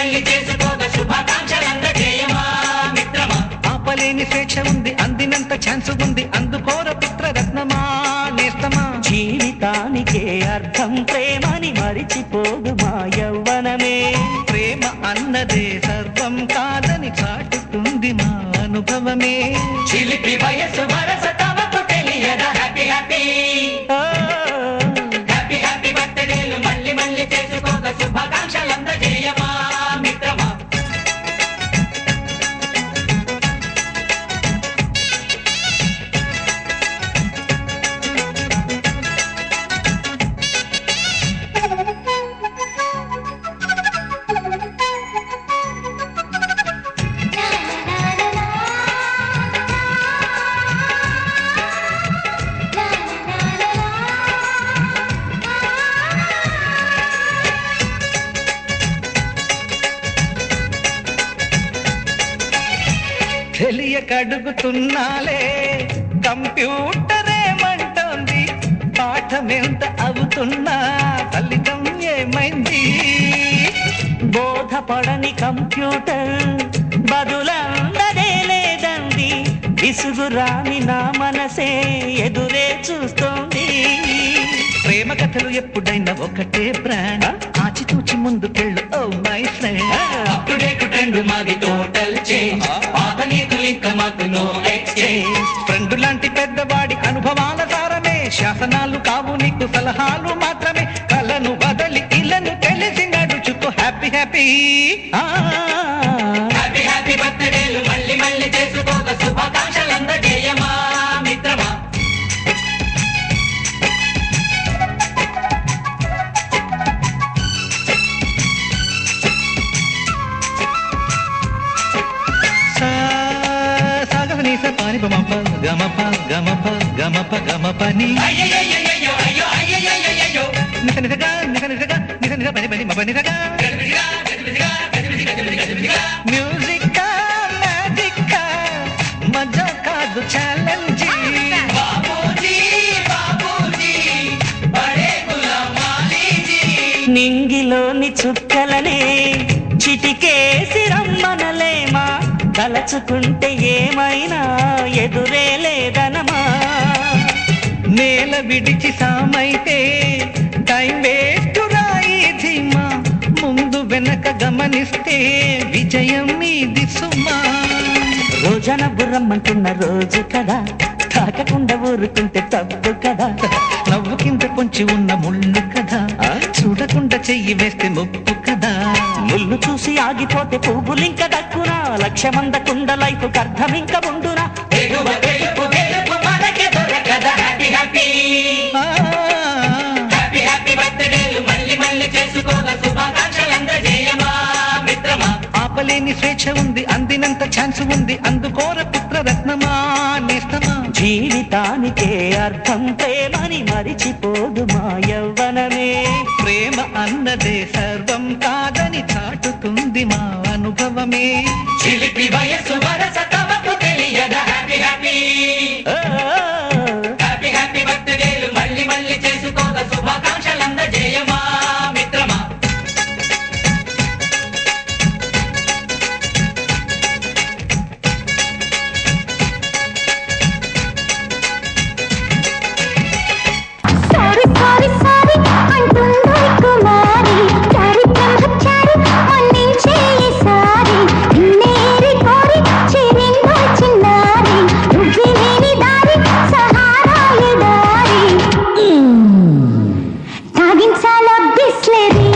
మళ్ళీ చేసుకోక శుభాకాంక్షలందజేయమా మిత్రమా. ఆపలేని స్వేచ్ఛ ఉంది, అందినంత ఛాన్స్ ఉంది, అందుకోర పుత్రరత్నమా నేస్తమా. జీవితానికే అర్థం ప్రేమని మరిచిపోదు మా యవ్వనమే. ప్రేమ అన్నదే సర్వం కాదని చాటుతుంది మా అనుభవమే. చిలిపి వయసు వరస తమకు తెలియదా హ్యాపీ హ్యాపీ హ్యాపీ హ్యాపీ బర్త్డేలు మళ్ళీ మళ్ళీ చేసుకోక శుభాకాంక్షలందజేయమా మిత్రమా. తెలియకడుగుతున్నాలే కంప్యూటర్ ఏమంటోంది, పాఠమెంత అవుతున్నా ఫలితం ఏమైంది. బోధపడని కంప్యూటర్ బదులందదే లేదండి. విసుగురాని నా మనసే ఎదురే చూస్తోంది. ప్రేమ కథలు ఎప్పుడైనా ఒకటే బ్రాండ్, ఆచితూచి ముందుకెళ్ళు oh my friend. Up to date trend మాది టోటల్ చేంజ్, పాత నీతులు ఇంకా మాకు నో ఎక్స్చేంజ్. ఫ్రెండ్ లాంటి పెద్దవాడి అనుభవాల సారమే, శాసనాలు కావు నీకు సలహాలు మాత్రమే. కలను బదలి ఇలను తెలిసి నడుచుకో హ్యాపీ హ్యాపీ. హ్యాపీ హ్యాపీ బర్త్డేలు మళ్ళీ మళ్ళీ చేసుకోక శుభాకాంక్షలందజేయమా మిత్రమా. సాగనీస పాని బమప గమప గమప గమప గమపని అయ్యయ్యయ్యయ్యో అయ్యో అయ్యయ్యయ్యయ్యో నిస నిసగా నిస నిసగా నిస నిస పని పని మప నిసగా. గజిబిజిగా గజిబిజిగా గజిబిజిగా గజిబిజిగా మ్యూజిక్ మ్యాజిక్ మజా కాదు ఛాలెంజ్. బాబూజీ బాబూజీ బడే గులాం వాలీజీ. నింగిలోని చుక్కలనే చిటికేసి రమ్మనలేమా, తలచుకుంటే ఏమైనా ఎదురే లేదనమా. నేల విడిచి సామైతే టైం వేస్ట్ రాయి ధీమా, ముందు వెనక గమనిస్తే విజయం మీది సుమా. రోజన బుర్రమ్మంటున్న రోజు కదా, తాకకుండా ఊరుకుంటే తప్పు కదా. నవ్వు కింద పొంచి ఉన్న ముళ్ళు కదా, చూడకుండా చెయ్యి వేస్తే ముప్పు కదా. ముళ్ళు చూసి ఆగిపోతే పువ్వులింక దక్కునా, లక్ష్యమందకుండా లైఫ్ అర్థం ఇంక ఉండునా. ఎగువ గెలుపు గెలుపు మనకే దొరకదా హ్యాపీ హ్యాపీ ఆ, హ్యాపీ హ్యాపీ బర్త్డేలు మళ్ళీ మళ్ళీ చేసుకోక శుభాకాంక్షలందజేయమా మిత్రమా. ఆపలేని స్వేచ్ఛ ఉంది, అందినంత ఛాన్స్ ఉంది, అందుకోర పుత్రరత్నమా నేస్తమా. జీవితానికే అర్థం ప్రేమని మరిచిపోదు మా యవ్వనమే. ప్రేమ అన్నదే సర్వం కాదని చాటుతుంది మా అనుభవమే. చిలిపి వయసు వరస తమకు తెలియదా హ్యాపీ హ్యాపీ హ్యాపీ హ్యాపీ బర్త్డేలు మళ్ళీ మళ్ళీ చేసుకోక శుభాకాంక్షలందజేయమా మిత్రమా. సారీ సారీ సారీ అంటుందో కుమారి, సారీ బ్రహ్మచారి మన్నించే సారీ. నేరి కోరి చేరిందో చిన్నారి, నువ్వే లేని దారి సహారా ఎడారి. తాగించాల బిస్లెరీ